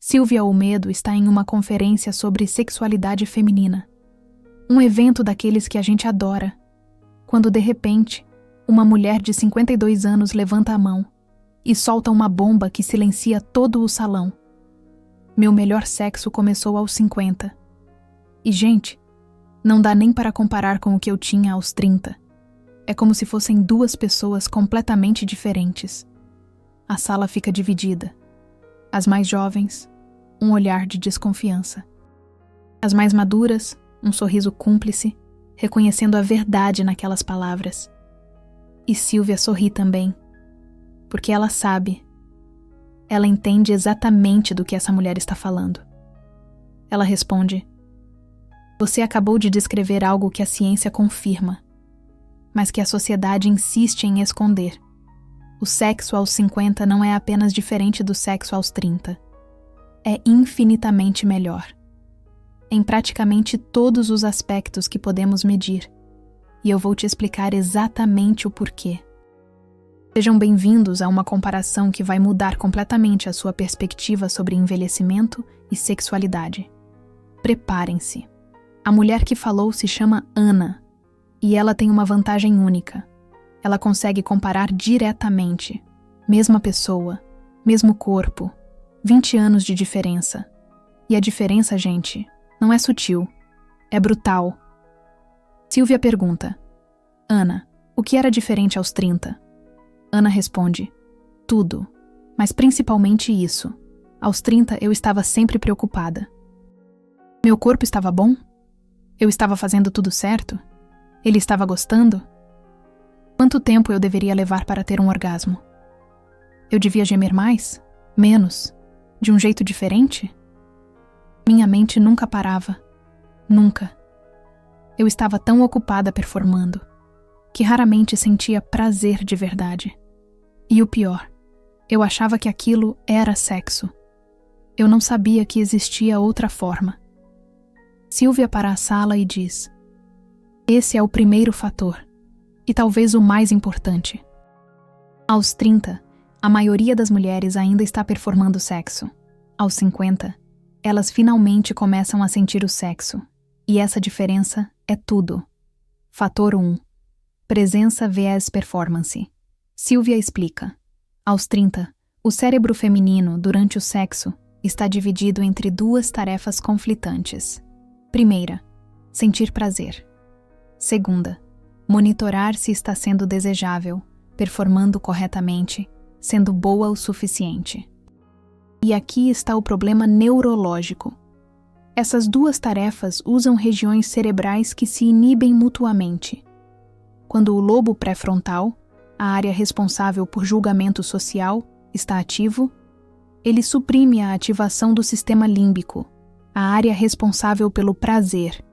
Silvia Olmedo está em uma conferência sobre sexualidade feminina. Um evento daqueles que a gente adora. Quando, de repente, uma mulher de 52 anos levanta a mão e solta uma bomba que silencia todo o salão. Meu melhor sexo começou aos 50. E, gente, não dá nem para comparar com o que eu tinha aos 30. É como se fossem duas pessoas completamente diferentes. A sala fica dividida. As mais jovens, um olhar de desconfiança. As mais maduras, um sorriso cúmplice, reconhecendo a verdade naquelas palavras. E Silvia sorri também, porque ela sabe. Ela entende exatamente do que essa mulher está falando. Ela responde: você acabou de descrever algo que a ciência confirma, mas que a sociedade insiste em esconder. O sexo aos 50 não é apenas diferente do sexo aos 30. É infinitamente melhor. Em praticamente todos os aspectos que podemos medir. E eu vou te explicar exatamente o porquê. Sejam bem-vindos a uma comparação que vai mudar completamente a sua perspectiva sobre envelhecimento e sexualidade. Preparem-se. A mulher que falou se chama Ana, e ela tem uma vantagem única. Ela consegue comparar diretamente. Mesma pessoa, mesmo corpo, 20 anos de diferença. E a diferença, gente, não é sutil, é brutal. Silvia pergunta: Ana, o que era diferente aos 30? Ana responde: tudo, mas principalmente isso. Aos 30 eu estava sempre preocupada. Meu corpo estava bom? Eu estava fazendo tudo certo? Ele estava gostando? Quanto tempo eu deveria levar para ter um orgasmo? Eu devia gemer mais? Menos? De um jeito diferente? Minha mente nunca parava. Nunca. Eu estava tão ocupada performando, que raramente sentia prazer de verdade. E o pior, eu achava que aquilo era sexo. Eu não sabia que existia outra forma. Silvia para a sala e diz: esse é o primeiro fator, e talvez o mais importante. Aos 30, a maioria das mulheres ainda está performando sexo. Aos 50, elas finalmente começam a sentir o sexo. E essa diferença é tudo. Fator 1. Presença vs performance. Silvia explica. Aos 30, o cérebro feminino, durante o sexo, está dividido entre duas tarefas conflitantes. Primeira, sentir prazer. Segunda, monitorar se está sendo desejável, performando corretamente, sendo boa o suficiente. E aqui está o problema neurológico. Essas duas tarefas usam regiões cerebrais que se inibem mutuamente. Quando o lobo pré-frontal, a área responsável por julgamento social, está ativo, ele suprime a ativação do sistema límbico, a área responsável pelo prazer.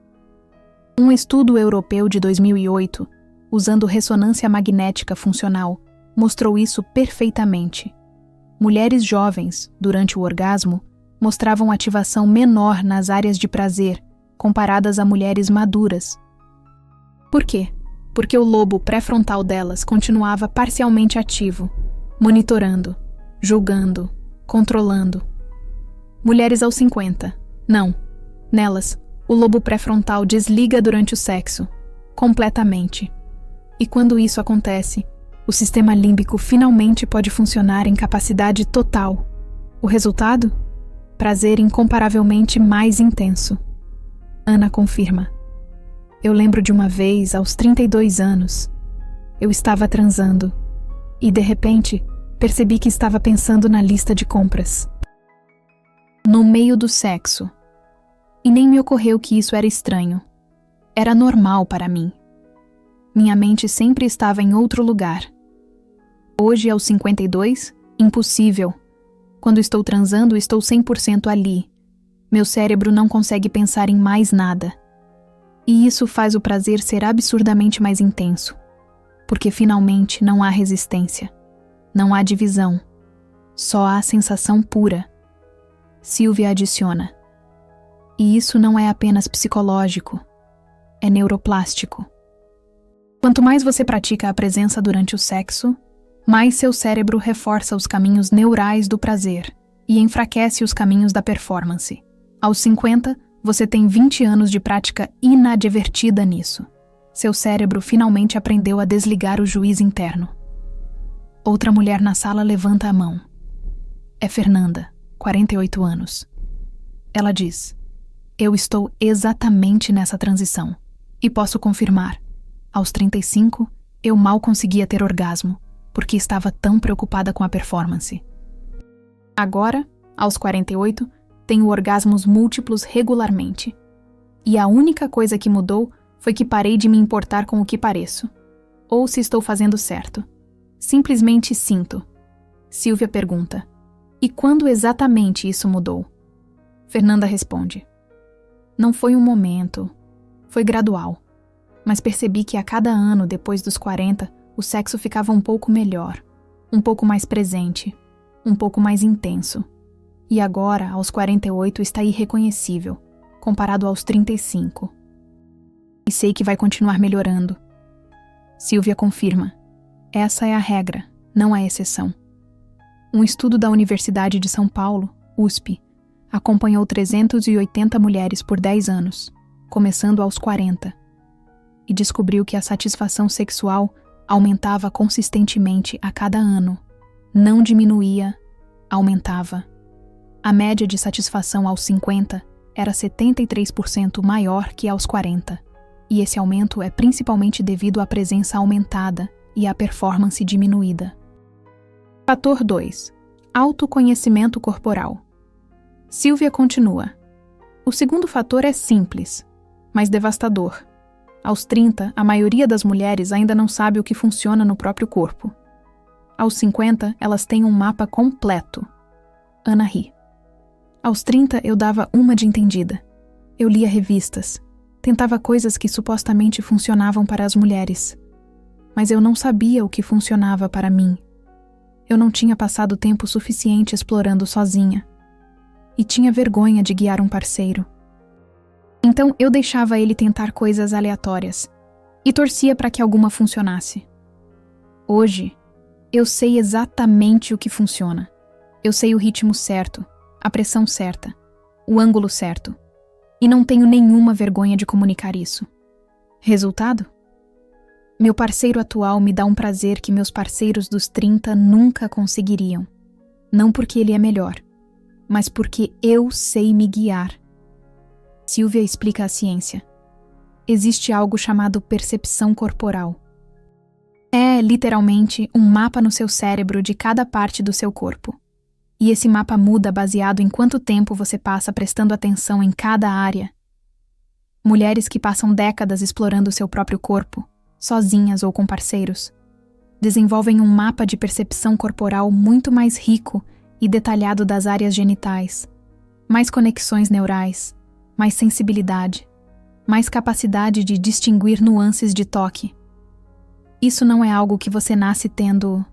Um estudo europeu de 2008, usando ressonância magnética funcional, mostrou isso perfeitamente. Mulheres jovens, durante o orgasmo, mostravam ativação menor nas áreas de prazer, comparadas a mulheres maduras. Por quê? Porque o lobo pré-frontal delas continuava parcialmente ativo, monitorando, julgando, controlando. Mulheres aos 50, não. Nelas, o lobo pré-frontal desliga durante o sexo, completamente. E quando isso acontece, o sistema límbico finalmente pode funcionar em capacidade total. O resultado? Prazer incomparavelmente mais intenso. Ana confirma. Eu lembro de uma vez, aos 32 anos, eu estava transando e, de repente, percebi que estava pensando na lista de compras. No meio do sexo. E nem me ocorreu que isso era estranho. Era normal para mim. Minha mente sempre estava em outro lugar. Hoje, aos 52, impossível. Quando estou transando, estou 100% ali. Meu cérebro não consegue pensar em mais nada. E isso faz o prazer ser absurdamente mais intenso. Porque finalmente não há resistência. Não há divisão. Só há sensação pura. Silvia adiciona. E isso não é apenas psicológico. É neuroplástico. Quanto mais você pratica a presença durante o sexo, mais seu cérebro reforça os caminhos neurais do prazer, e enfraquece os caminhos da performance. Aos 50, você tem 20 anos de prática inadvertida nisso. Seu cérebro finalmente aprendeu a desligar o juiz interno. Outra mulher na sala levanta a mão. É Fernanda, 48 anos. Ela diz: eu estou exatamente nessa transição. E posso confirmar, aos 35, eu mal conseguia ter orgasmo, porque estava tão preocupada com a performance. Agora, aos 48, tenho orgasmos múltiplos regularmente. E a única coisa que mudou foi que parei de me importar com o que pareço. Ou se estou fazendo certo. Simplesmente sinto. Silvia pergunta: e quando exatamente isso mudou? Fernanda responde: não foi um momento, foi gradual. Mas percebi que a cada ano depois dos 40, o sexo ficava um pouco melhor, um pouco mais presente, um pouco mais intenso. E agora, aos 48, está irreconhecível, comparado aos 35. E sei que vai continuar melhorando. Silvia confirma: essa é a regra, não a exceção. Um estudo da Universidade de São Paulo, USP, acompanhou 380 mulheres por 10 anos, começando aos 40, e descobriu que a satisfação sexual aumentava consistentemente a cada ano, não diminuía, aumentava. A média de satisfação aos 50 era 73% maior que aos 40, e esse aumento é principalmente devido à presença aumentada e à performance diminuída. Fator 2. Autoconhecimento corporal. Silvia continua: o segundo fator é simples, mas devastador. Aos 30, a maioria das mulheres ainda não sabe o que funciona no próprio corpo. Aos 50, elas têm um mapa completo. Ana ri. Aos 30, eu dava uma de entendida. Eu lia revistas. Tentava coisas que supostamente funcionavam para as mulheres. Mas eu não sabia o que funcionava para mim. Eu não tinha passado tempo suficiente explorando sozinha. E tinha vergonha de guiar um parceiro. Então eu deixava ele tentar coisas aleatórias e torcia para que alguma funcionasse. Hoje, eu sei exatamente o que funciona. Eu sei o ritmo certo, a pressão certa, o ângulo certo. E não tenho nenhuma vergonha de comunicar isso. Resultado? Meu parceiro atual me dá um prazer que meus parceiros dos 30 nunca conseguiriam. Não porque ele é melhor, mas porque eu sei me guiar. Silvia explica a ciência. Existe algo chamado percepção corporal. É, literalmente, um mapa no seu cérebro de cada parte do seu corpo. E esse mapa muda baseado em quanto tempo você passa prestando atenção em cada área. Mulheres que passam décadas explorando seu próprio corpo, sozinhas ou com parceiros, desenvolvem um mapa de percepção corporal muito mais rico e detalhado das áreas genitais, mais conexões neurais, mais sensibilidade, mais capacidade de distinguir nuances de toque. Isso não é algo que você nasce tendo.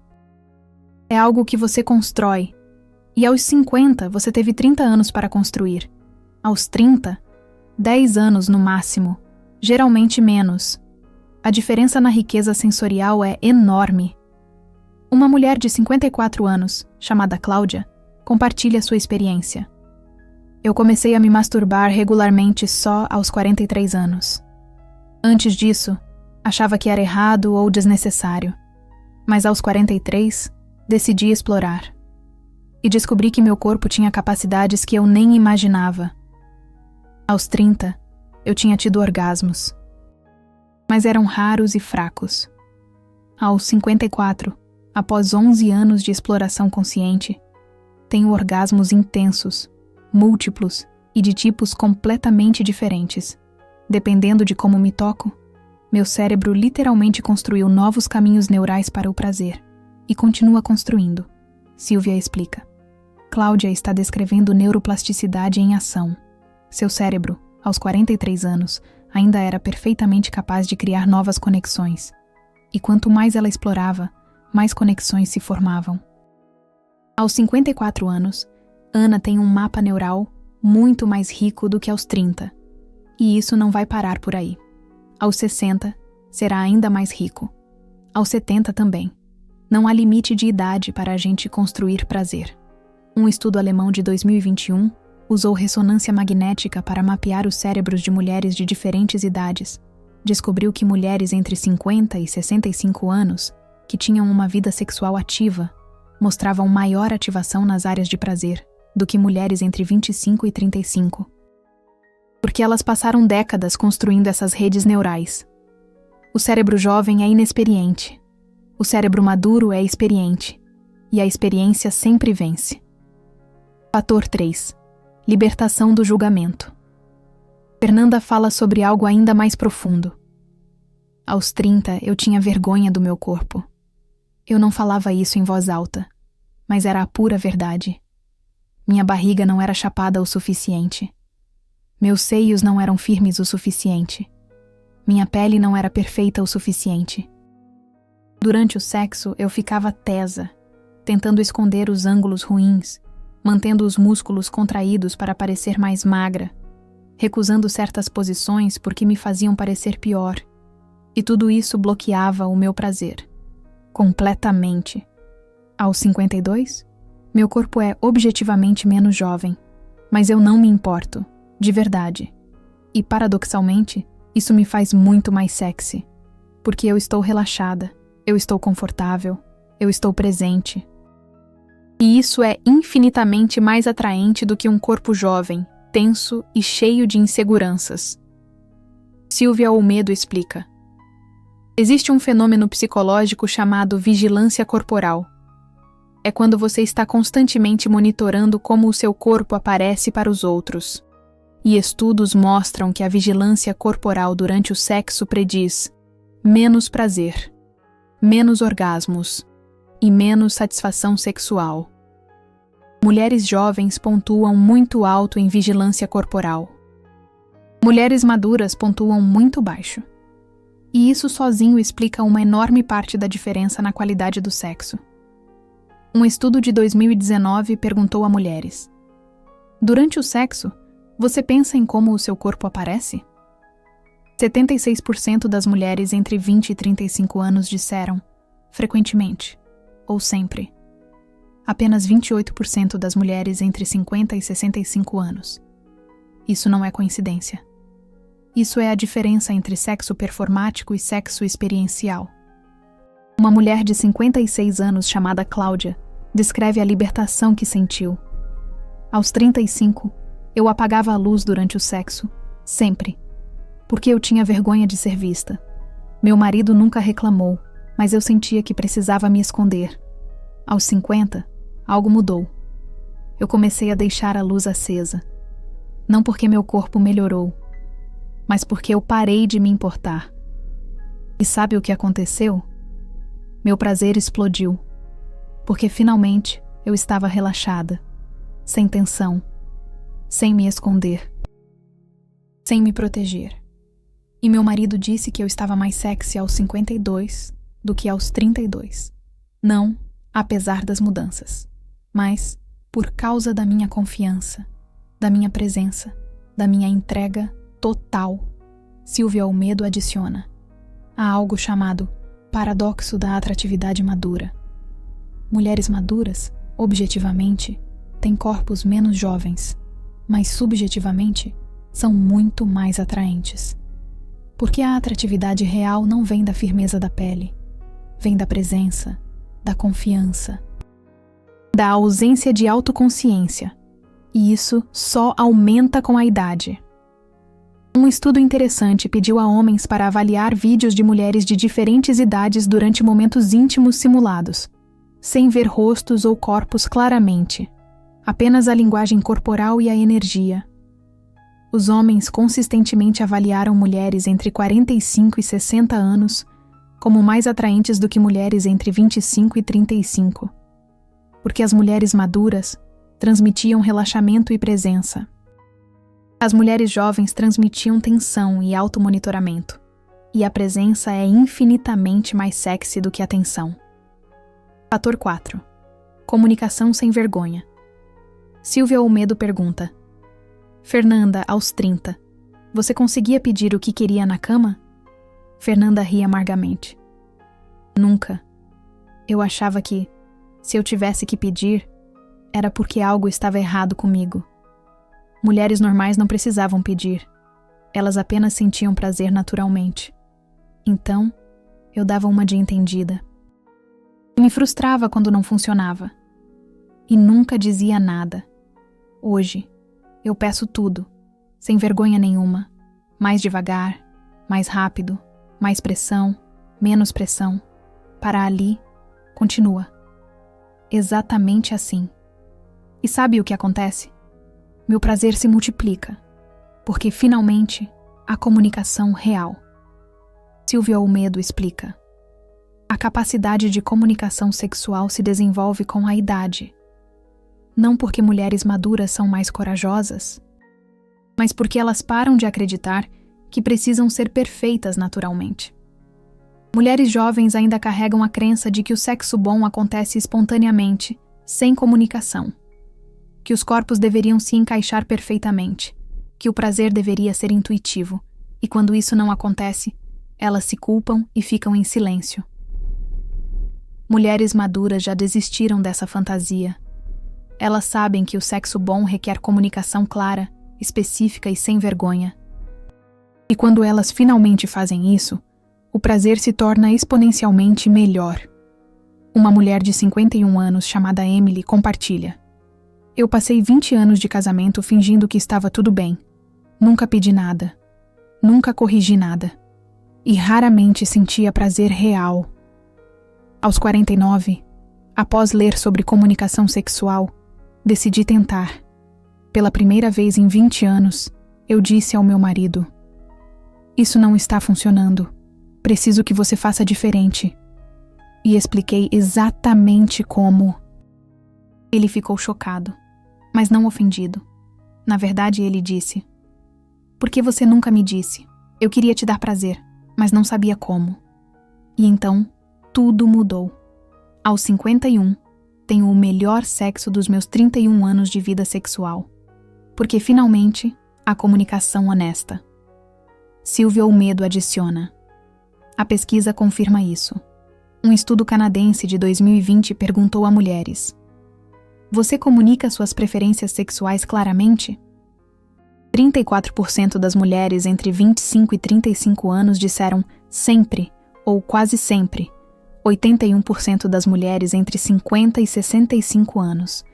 É algo que você constrói. E aos 50, você teve 30 anos para construir. Aos 30, 10 anos no máximo, geralmente menos. A diferença na riqueza sensorial é enorme. Uma mulher de 54 anos, chamada Cláudia, compartilha sua experiência. Eu comecei a me masturbar regularmente só aos 43 anos. Antes disso, achava que era errado ou desnecessário. Mas aos 43, decidi explorar. E descobri que meu corpo tinha capacidades que eu nem imaginava. Aos 30, eu tinha tido orgasmos. Mas eram raros e fracos. Aos 54, após 11 anos de exploração consciente, tenho orgasmos intensos, múltiplos e de tipos completamente diferentes. Dependendo de como me toco, meu cérebro literalmente construiu novos caminhos neurais para o prazer e continua construindo. Silvia explica. Cláudia está descrevendo neuroplasticidade em ação. Seu cérebro, aos 43 anos, ainda era perfeitamente capaz de criar novas conexões. E quanto mais ela explorava, mais conexões se formavam. Aos 54 anos, Ana tem um mapa neural muito mais rico do que aos 30. E isso não vai parar por aí. Aos 60, será ainda mais rico. Aos 70 também. Não há limite de idade para a gente construir prazer. Um estudo alemão de 2021 usou ressonância magnética para mapear os cérebros de mulheres de diferentes idades. Descobriu que mulheres entre 50 e 65 anos, que tinham uma vida sexual ativa, mostravam maior ativação nas áreas de prazer do que mulheres entre 25 e 35. Porque elas passaram décadas construindo essas redes neurais. O cérebro jovem é inexperiente. O cérebro maduro é experiente. E a experiência sempre vence. Fator 3. Libertação do julgamento. Fernanda fala sobre algo ainda mais profundo. Aos 30, eu tinha vergonha do meu corpo. Eu não falava isso em voz alta, mas era a pura verdade. Minha barriga não era chapada o suficiente. Meus seios não eram firmes o suficiente. Minha pele não era perfeita o suficiente. Durante o sexo, eu ficava tesa, tentando esconder os ângulos ruins, mantendo os músculos contraídos para parecer mais magra, recusando certas posições porque me faziam parecer pior. E tudo isso bloqueava o meu prazer. Completamente. Aos 52, meu corpo é objetivamente menos jovem, mas eu não me importo, de verdade. E, paradoxalmente, isso me faz muito mais sexy, porque eu estou relaxada, eu estou confortável, eu estou presente. E isso é infinitamente mais atraente do que um corpo jovem, tenso e cheio de inseguranças. Silvia Olmedo explica. Existe um fenômeno psicológico chamado vigilância corporal. É quando você está constantemente monitorando como o seu corpo aparece para os outros. E estudos mostram que a vigilância corporal durante o sexo prediz menos prazer, menos orgasmos e menos satisfação sexual. Mulheres jovens pontuam muito alto em vigilância corporal. Mulheres maduras pontuam muito baixo. E isso sozinho explica uma enorme parte da diferença na qualidade do sexo. Um estudo de 2019 perguntou a mulheres: durante o sexo, você pensa em como o seu corpo aparece? 76% das mulheres entre 20 e 35 anos disseram frequentemente ou sempre. Apenas 28% das mulheres entre 50 e 65 anos. Isso não é coincidência. Isso é a diferença entre sexo performático e sexo experiencial. Uma mulher de 56 anos chamada Cláudia descreve a libertação que sentiu. Aos 35, eu apagava a luz durante o sexo, sempre, porque eu tinha vergonha de ser vista. Meu marido nunca reclamou, mas eu sentia que precisava me esconder. Aos 50, algo mudou. Eu comecei a deixar a luz acesa. Não porque meu corpo melhorou, mas porque eu parei de me importar. E sabe o que aconteceu? Meu prazer explodiu, porque finalmente eu estava relaxada, sem tensão, sem me esconder, sem me proteger. E meu marido disse que eu estava mais sexy aos 52 do que aos 32. Não, apesar das mudanças, mas por causa da minha confiança, da minha presença, da minha entrega total. Silvia Olmedo adiciona: há algo chamado paradoxo da atratividade madura. Mulheres maduras, objetivamente, têm corpos menos jovens, mas subjetivamente são muito mais atraentes. Porque a atratividade real não vem da firmeza da pele, vem da presença, da confiança, da ausência de autoconsciência, e isso só aumenta com a idade. Um estudo interessante pediu a homens para avaliar vídeos de mulheres de diferentes idades durante momentos íntimos simulados, sem ver rostos ou corpos claramente, apenas a linguagem corporal e a energia. Os homens consistentemente avaliaram mulheres entre 45 e 60 anos como mais atraentes do que mulheres entre 25 e 35, porque as mulheres maduras transmitiam relaxamento e presença. As mulheres jovens transmitiam tensão e automonitoramento, e a presença é infinitamente mais sexy do que a tensão. Fator 4. Comunicação sem vergonha. Silvia Olmedo pergunta: Fernanda, aos 30, você conseguia pedir o que queria na cama? Fernanda ri amargamente. Nunca. Eu achava que, se eu tivesse que pedir, era porque algo estava errado comigo. Mulheres normais não precisavam pedir. Elas apenas sentiam prazer naturalmente. Então, eu dava uma de entendida. Me frustrava quando não funcionava. E nunca dizia nada. Hoje, eu peço tudo, sem vergonha nenhuma. Mais devagar, mais rápido, mais pressão, menos pressão. Para ali, continua. Exatamente assim. E sabe o que acontece? Meu prazer se multiplica, porque finalmente há comunicação real. Silvia Olmedo explica. A capacidade de comunicação sexual se desenvolve com a idade. Não porque mulheres maduras são mais corajosas, mas porque elas param de acreditar que precisam ser perfeitas naturalmente. Mulheres jovens ainda carregam a crença de que o sexo bom acontece espontaneamente, sem comunicação. Que os corpos deveriam se encaixar perfeitamente, que o prazer deveria ser intuitivo, e quando isso não acontece, elas se culpam e ficam em silêncio. Mulheres maduras já desistiram dessa fantasia. Elas sabem que o sexo bom requer comunicação clara, específica e sem vergonha. E quando elas finalmente fazem isso, o prazer se torna exponencialmente melhor. Uma mulher de 51 anos chamada Emily compartilha. Eu passei 20 anos de casamento fingindo que estava tudo bem. Nunca pedi nada. Nunca corrigi nada. E raramente sentia prazer real. Aos 49, após ler sobre comunicação sexual, decidi tentar. Pela primeira vez em 20 anos, eu disse ao meu marido: "Isso não está funcionando. Preciso que você faça diferente." E expliquei exatamente como. Ele ficou chocado, mas não ofendido. Na verdade, ele disse: "Por que você nunca me disse? Eu queria te dar prazer, mas não sabia como." E então, tudo mudou. Aos 51, tenho o melhor sexo dos meus 31 anos de vida sexual. Porque, finalmente, há comunicação honesta. Silvia Olmedo adiciona. A pesquisa confirma isso. Um estudo canadense de 2020 perguntou a mulheres: "Você comunica suas preferências sexuais claramente?" 34% das mulheres entre 25 e 35 anos disseram sempre ou quase sempre. 81% das mulheres entre 50 e 65 anos.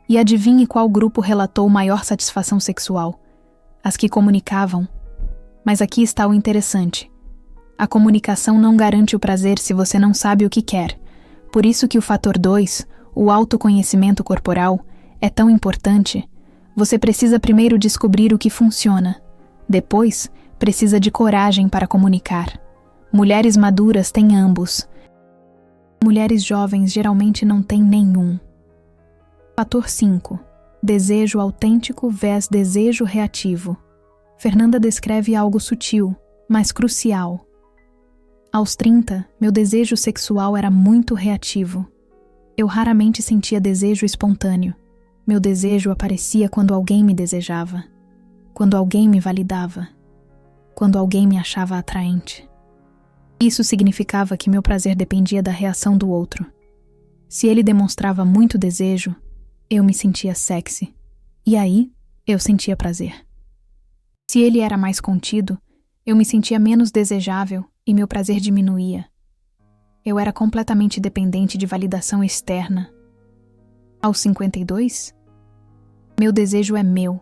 E adivinhe qual grupo relatou maior satisfação sexual? As que comunicavam. Mas aqui está o interessante. A comunicação não garante o prazer se você não sabe o que quer. Por isso que o fator 2, o autoconhecimento corporal, é tão importante. Você precisa primeiro descobrir o que funciona. Depois, precisa de coragem para comunicar. Mulheres maduras têm ambos. Mulheres jovens geralmente não têm nenhum. Fator 5. Desejo autêntico vs desejo reativo. Fernanda descreve algo sutil, mas crucial. Aos 30, meu desejo sexual era muito reativo. Eu raramente sentia desejo espontâneo. Meu desejo aparecia quando alguém me desejava, quando alguém me validava, quando alguém me achava atraente. Isso significava que meu prazer dependia da reação do outro. Se ele demonstrava muito desejo, eu me sentia sexy. E aí, eu sentia prazer. Se ele era mais contido, eu me sentia menos desejável e meu prazer diminuía. Eu era completamente dependente de validação externa. Aos 52, meu desejo é meu.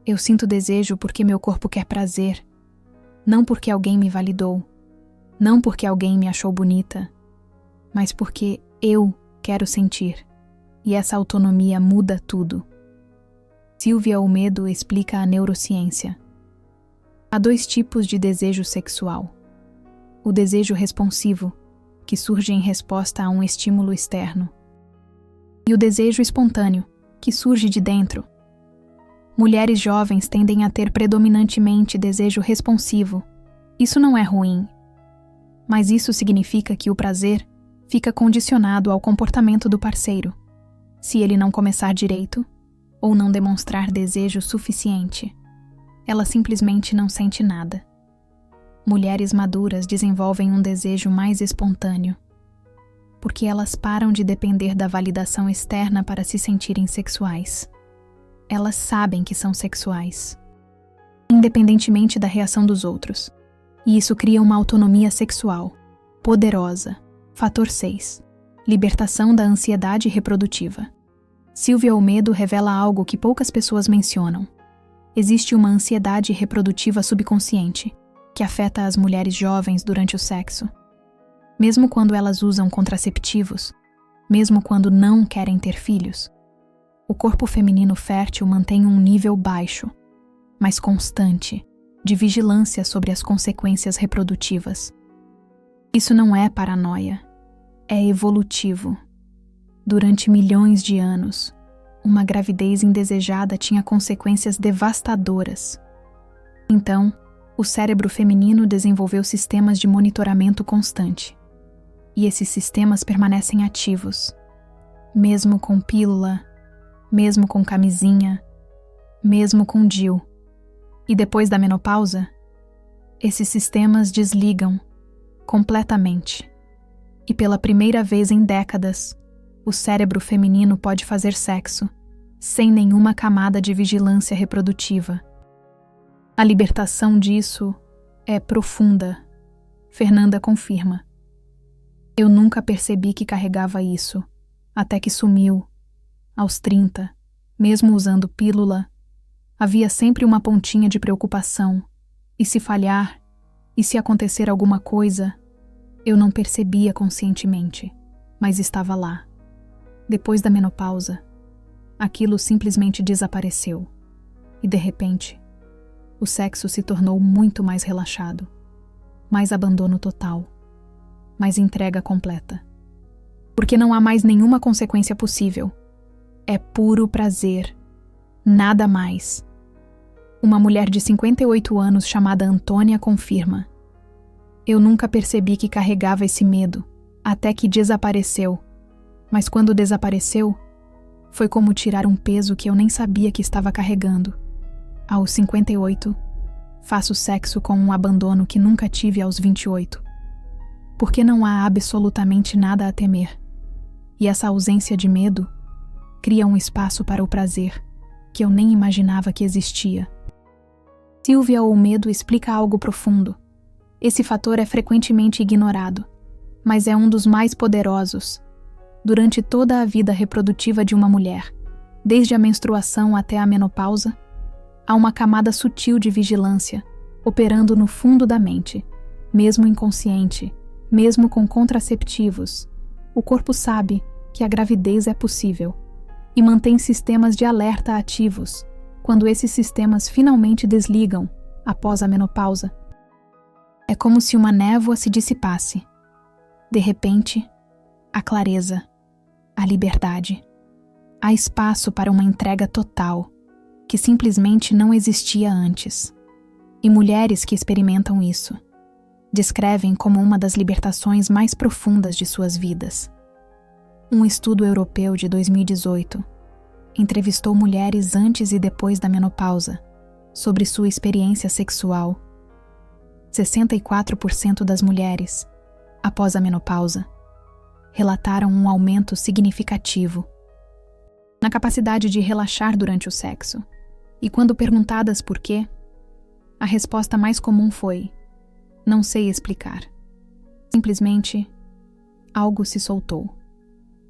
Eu sinto desejo porque meu corpo quer prazer, não porque alguém me validou. Não porque alguém me achou bonita, mas porque eu quero sentir. E essa autonomia muda tudo. Silvia Olmedo explica a neurociência. Há 2 tipos de desejo sexual. O desejo responsivo, que surge em resposta a um estímulo externo. E o desejo espontâneo, que surge de dentro. Mulheres jovens tendem a ter predominantemente desejo responsivo. Isso não é ruim. Mas isso significa que o prazer fica condicionado ao comportamento do parceiro, se ele não começar direito ou não demonstrar desejo suficiente. Ela simplesmente não sente nada. Mulheres maduras desenvolvem um desejo mais espontâneo. porque elas param de depender da validação externa para se sentirem sexuais. Elas sabem que são sexuais, independentemente da reação dos outros. E isso cria uma autonomia sexual poderosa. Fator 6. Libertação da ansiedade reprodutiva. Silvia Olmedo revela algo que poucas pessoas mencionam. Existe uma ansiedade reprodutiva subconsciente, que afeta as mulheres jovens durante o sexo. Mesmo quando elas usam contraceptivos, mesmo quando não querem ter filhos, o corpo feminino fértil mantém um nível baixo, mas constante, de vigilância sobre as consequências reprodutivas. Isso não é paranoia, é evolutivo. Durante milhões de anos, uma gravidez indesejada tinha consequências devastadoras. Então, o cérebro feminino desenvolveu sistemas de monitoramento constante. E esses sistemas permanecem ativos, mesmo com pílula, mesmo com camisinha, mesmo com DIU. E depois da menopausa, esses sistemas desligam completamente. E pela primeira vez em décadas, o cérebro feminino pode fazer sexo sem nenhuma camada de vigilância reprodutiva. A libertação disso é profunda. Fernanda confirma. Eu nunca percebi que carregava isso, até que sumiu. Aos 30, mesmo usando pílula, havia sempre uma pontinha de preocupação. E se falhar? E se acontecer alguma coisa? Eu não percebia conscientemente, mas estava lá. Depois da menopausa, aquilo simplesmente desapareceu. E de repente, o sexo se tornou muito mais relaxado, mais abandono total, mais entrega completa. Porque não há mais nenhuma consequência possível. É puro prazer, nada mais. Uma mulher de 58 anos chamada Antônia confirma. Eu nunca percebi que carregava esse medo, até que desapareceu. Mas quando desapareceu, foi como tirar um peso que eu nem sabia que estava carregando. Aos 58, faço sexo com um abandono que nunca tive aos 28. Porque não há absolutamente nada a temer. E essa ausência de medo cria um espaço para o prazer, que eu nem imaginava que existia. Silvia Olmedo explica algo profundo. Esse fator é frequentemente ignorado, mas é um dos mais poderosos. Durante toda a vida reprodutiva de uma mulher, desde a menstruação até a menopausa, há uma camada sutil de vigilância, operando no fundo da mente, mesmo inconsciente, mesmo com contraceptivos. O corpo sabe que a gravidez é possível e mantém sistemas de alerta ativos quando esses sistemas finalmente desligam após a menopausa. É como se uma névoa se dissipasse. De repente, a clareza, a liberdade. Há espaço para uma entrega total, que simplesmente não existia antes. E mulheres que experimentam isso descrevem como uma das libertações mais profundas de suas vidas. Um estudo europeu de 2018 entrevistou mulheres antes e depois da menopausa sobre sua experiência sexual. 64% das mulheres, após a menopausa, relataram um aumento significativo na capacidade de relaxar durante o sexo. E quando perguntadas por quê, a resposta mais comum foi: não sei explicar. Simplesmente, algo se soltou.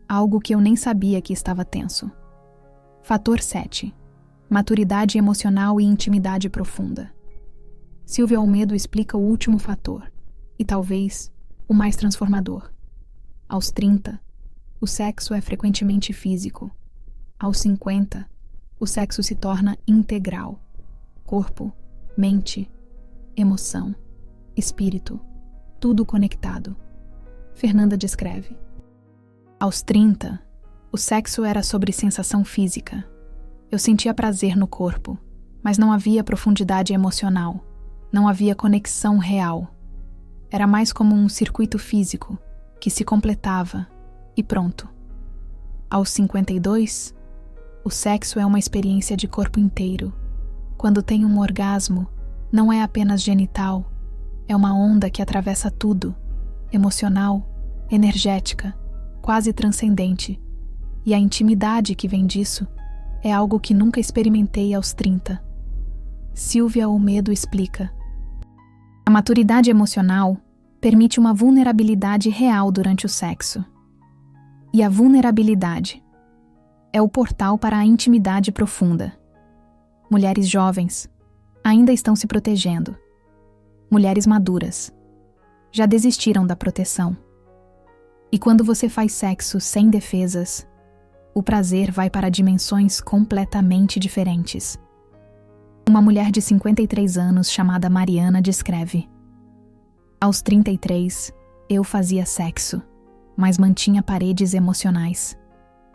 Algo que eu nem sabia que estava tenso. Fator 7. Maturidade emocional e intimidade profunda. Silvia Olmedo explica o último fator, e talvez o mais transformador. Aos 30, o sexo é frequentemente físico. Aos 50, o sexo se torna integral. Corpo, mente, emoção, espírito, tudo conectado. Fernanda descreve. Aos 30, o sexo era sobre sensação física. Eu sentia prazer no corpo, mas não havia profundidade emocional. Não havia conexão real. Era mais como um circuito físico, que se completava, e pronto. Aos 52, o sexo é uma experiência de corpo inteiro. Quando tem um orgasmo, não é apenas genital, é uma onda que atravessa tudo, emocional, energética, quase transcendente, e a intimidade que vem disso é algo que nunca experimentei aos 30. Silvia Olmedo explica. A maturidade emocional permite uma vulnerabilidade real durante o sexo. E a vulnerabilidade é o portal para a intimidade profunda. Mulheres jovens ainda estão se protegendo. Mulheres maduras já desistiram da proteção. E quando você faz sexo sem defesas, o prazer vai para dimensões completamente diferentes. Uma mulher de 53 anos chamada Mariana descreve: aos 33, eu fazia sexo, mas mantinha paredes emocionais.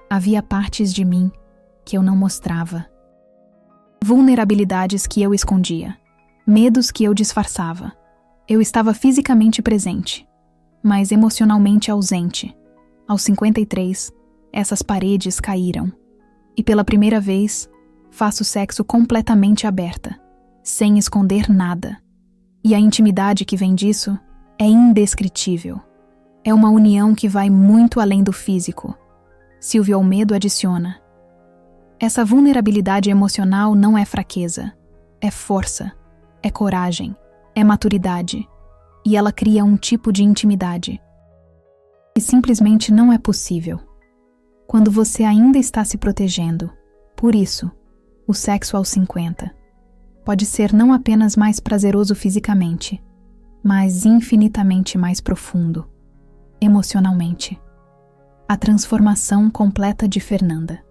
Havia partes de mim que eu não mostrava. Vulnerabilidades que eu escondia. Medos que eu disfarçava. Eu estava fisicamente presente, mas emocionalmente ausente. Aos 53, essas paredes caíram. E pela primeira vez, faço sexo completamente aberta, sem esconder nada. E a intimidade que vem disso é indescritível. É uma união que vai muito além do físico. Silvia Olmedo adiciona: essa vulnerabilidade emocional não é fraqueza, é força, é coragem, é maturidade, e ela cria um tipo de intimidade que simplesmente não é possível quando você ainda está se protegendo. Por isso, o sexo aos 50 pode ser não apenas mais prazeroso fisicamente, mas infinitamente mais profundo, emocionalmente. A transformação completa de Fernanda.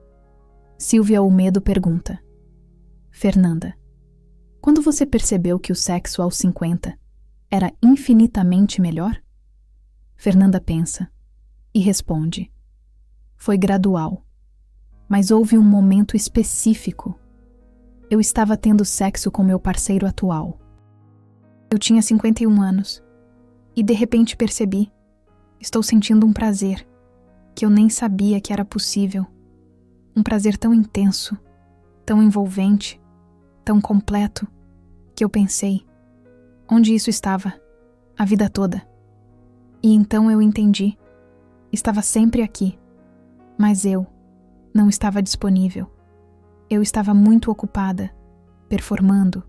Silvia Olmedo pergunta: Fernanda, quando você percebeu que o sexo aos 50 era infinitamente melhor? Fernanda pensa e responde: foi gradual, mas houve um momento específico. Eu estava tendo sexo com meu parceiro atual. Eu tinha 51 anos e de repente percebi: estou sentindo um prazer que eu nem sabia que era possível. Um prazer tão intenso, tão envolvente, tão completo, que eu pensei: onde isso estava? A vida toda. E então eu entendi. Estava sempre aqui, mas eu não estava disponível. Eu estava muito ocupada, performando,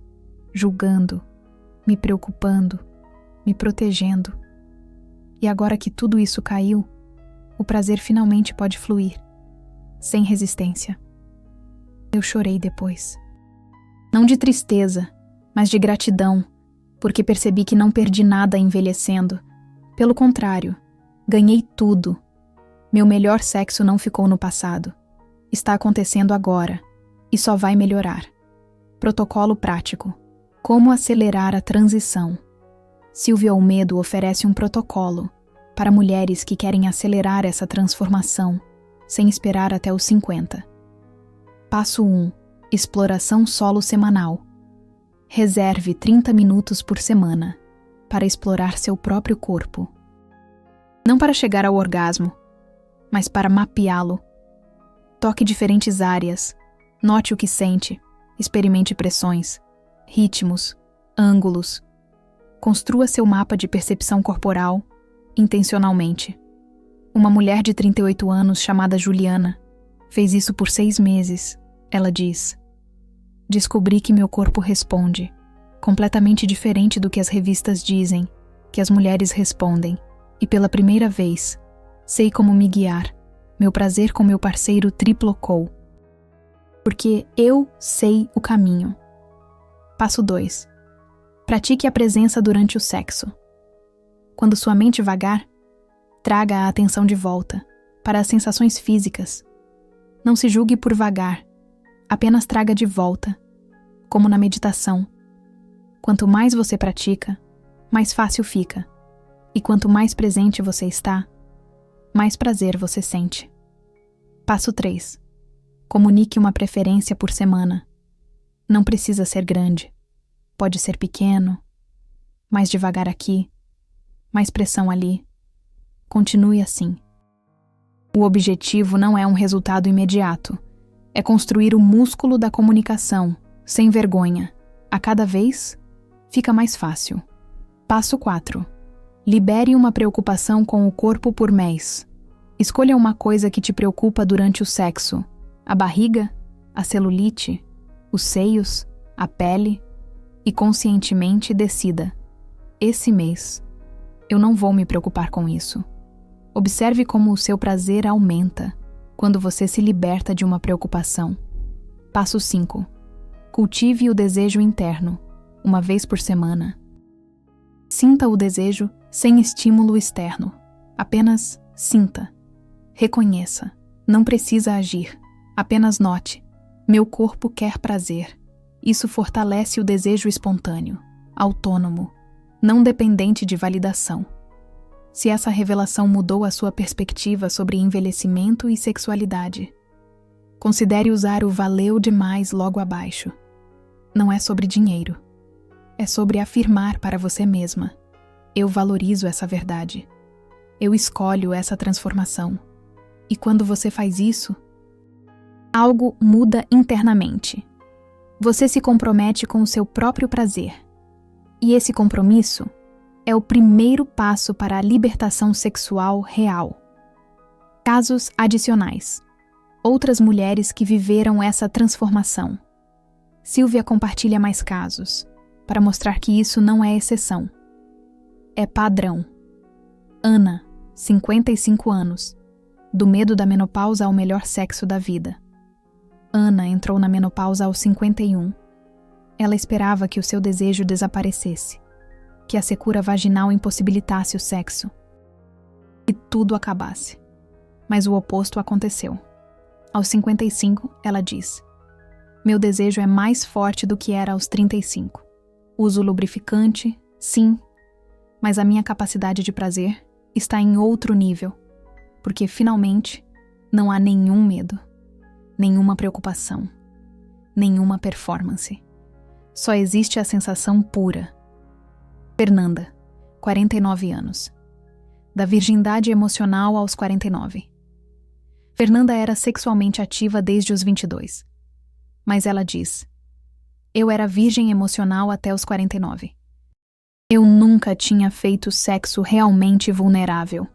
julgando, me preocupando, me protegendo. E agora que tudo isso caiu, o prazer finalmente pode fluir, sem resistência. Eu chorei depois. Não de tristeza, mas de gratidão, porque percebi que não perdi nada envelhecendo. Pelo contrário, ganhei tudo. Meu melhor sexo não ficou no passado. Está acontecendo agora, e só vai melhorar. Protocolo prático. Como acelerar a transição. Silvia Olmedo oferece um protocolo para mulheres que querem acelerar essa transformação, sem esperar até os 50. Passo 1. Exploração solo semanal. Reserve 30 minutos por semana para explorar seu próprio corpo. Não para chegar ao orgasmo, mas para mapeá-lo. Toque diferentes áreas, note o que sente, experimente pressões, ritmos, ângulos. Construa seu mapa de percepção corporal intencionalmente. Uma mulher de 38 anos chamada Juliana fez isso por 6 meses. Ela diz: descobri que meu corpo responde, completamente diferente do que as revistas dizem, que as mulheres respondem, e pela primeira vez, sei como me guiar. Meu prazer com meu parceiro triplocou. Porque eu sei o caminho. Passo 2. Pratique a presença durante o sexo. Quando sua mente vagar, traga a atenção de volta para as sensações físicas. Não se julgue por vagar, apenas traga de volta, como na meditação. Quanto mais você pratica, mais fácil fica. E quanto mais presente você está, mais prazer você sente. Passo 3. Comunique uma preferência por semana. Não precisa ser grande. Pode ser pequeno, mais devagar aqui, mais pressão ali. Continue assim. O objetivo não é um resultado imediato. É construir o músculo da comunicação, sem vergonha. A cada vez, fica mais fácil. Passo 4. Libere uma preocupação com o corpo por mês. Escolha uma coisa que te preocupa durante o sexo: a barriga, a celulite, os seios, a pele, e conscientemente decida: esse mês, eu não vou me preocupar com isso. Observe como o seu prazer aumenta quando você se liberta de uma preocupação. Passo 5. Cultive o desejo interno, uma vez por semana. Sinta o desejo sem estímulo externo. Apenas sinta. Reconheça. Não precisa agir. Apenas note. Meu corpo quer prazer. Isso fortalece o desejo espontâneo, autônomo, não dependente de validação. Se essa revelação mudou a sua perspectiva sobre envelhecimento e sexualidade, considere usar o valeu demais logo abaixo. Não é sobre dinheiro. É sobre afirmar para você mesma: eu valorizo essa verdade. Eu escolho essa transformação. E quando você faz isso, algo muda internamente. Você se compromete com o seu próprio prazer. E esse compromisso é o primeiro passo para a libertação sexual real. Casos adicionais. Outras mulheres que viveram essa transformação. Silvia compartilha mais casos, para mostrar que isso não é exceção. É padrão. Ana, 55 anos, do medo da menopausa ao melhor sexo da vida. Ana entrou na menopausa aos 51. Ela esperava que o seu desejo desaparecesse, que a secura vaginal impossibilitasse o sexo, e tudo acabasse. Mas o oposto aconteceu. Aos 55, ela diz: meu desejo é mais forte do que era aos 35. Uso lubrificante, sim, mas a minha capacidade de prazer está em outro nível, porque finalmente não há nenhum medo, nenhuma preocupação, nenhuma performance. Só existe a sensação pura. Fernanda, 49 anos. Da virgindade emocional aos 49. Fernanda era sexualmente ativa desde os 22. Mas ela diz: eu era virgem emocional até os 49. Eu nunca tinha feito sexo realmente vulnerável.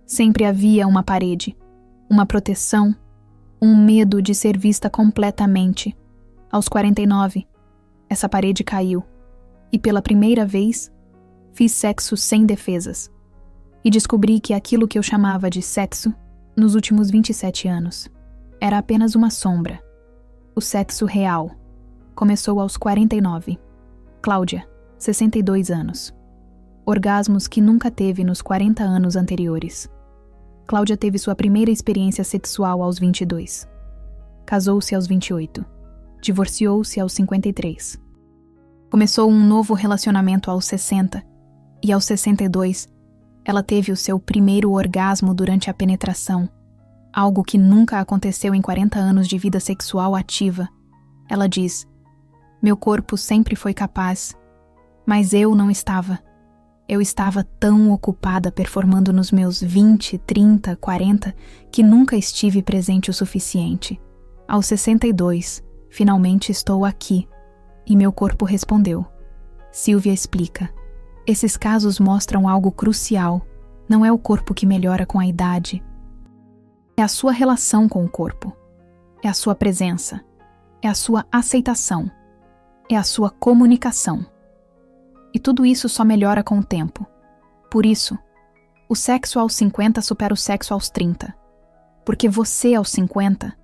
Sempre havia uma parede, uma proteção, um medo de ser vista completamente. Aos 49, essa parede caiu, e pela primeira vez, fiz sexo sem defesas. E descobri que aquilo que eu chamava de sexo, nos últimos 27 anos, era apenas uma sombra. O sexo real começou aos 49. Cláudia, 62 anos. Orgasmos que nunca teve nos 40 anos anteriores. Cláudia teve sua primeira experiência sexual aos 22. Casou-se aos 28. Divorciou-se aos 53. Começou um novo relacionamento aos 60. E aos 62, ela teve o seu primeiro orgasmo durante a penetração. Algo que nunca aconteceu em 40 anos de vida sexual ativa. Ela diz: meu corpo sempre foi capaz, mas eu não estava. Eu estava tão ocupada performando nos meus 20, 30, 40, que nunca estive presente o suficiente. Aos 62, finalmente estou aqui. E meu corpo respondeu. Silvia explica. Esses casos mostram algo crucial. Não é o corpo que melhora com a idade. É a sua relação com o corpo. É a sua presença. É a sua aceitação. É a sua comunicação. E tudo isso só melhora com o tempo. Por isso, o sexo aos 50 supera o sexo aos 30. Porque você aos 50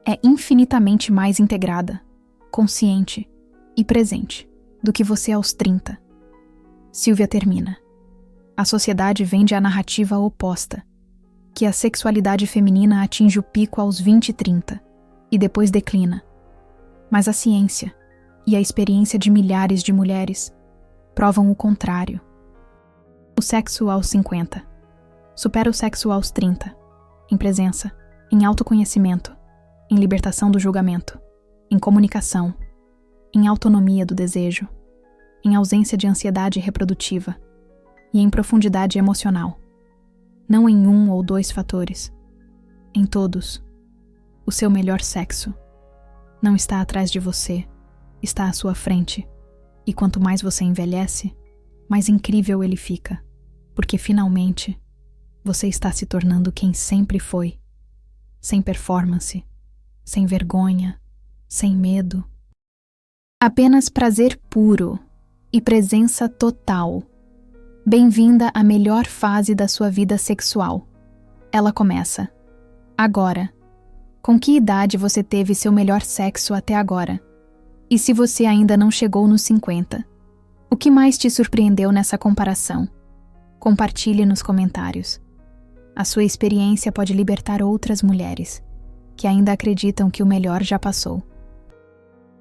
é infinitamente mais integrada, consciente e presente do que você aos 30. Silvia termina. A sociedade vende a narrativa oposta, que a sexualidade feminina atinge o pico aos 20 e 30 e depois declina. Mas a ciência e a experiência de milhares de mulheres provam o contrário. O sexo aos 50 supera o sexo aos 30, em presença, em autoconhecimento, em libertação do julgamento, em comunicação, em autonomia do desejo, em ausência de ansiedade reprodutiva e em profundidade emocional. Não em um ou dois fatores, em todos. O seu melhor sexo não está atrás de você, está à sua frente. E quanto mais você envelhece, mais incrível ele fica, porque finalmente você está se tornando quem sempre foi, sem performance, sem vergonha, sem medo. Apenas prazer puro e presença total. Bem-vinda à melhor fase da sua vida sexual. Ela começa agora. Com que idade você teve seu melhor sexo até agora? E se você ainda não chegou nos 50? O que mais te surpreendeu nessa comparação? Compartilhe nos comentários. A sua experiência pode libertar outras mulheres que ainda acreditam que o melhor já passou.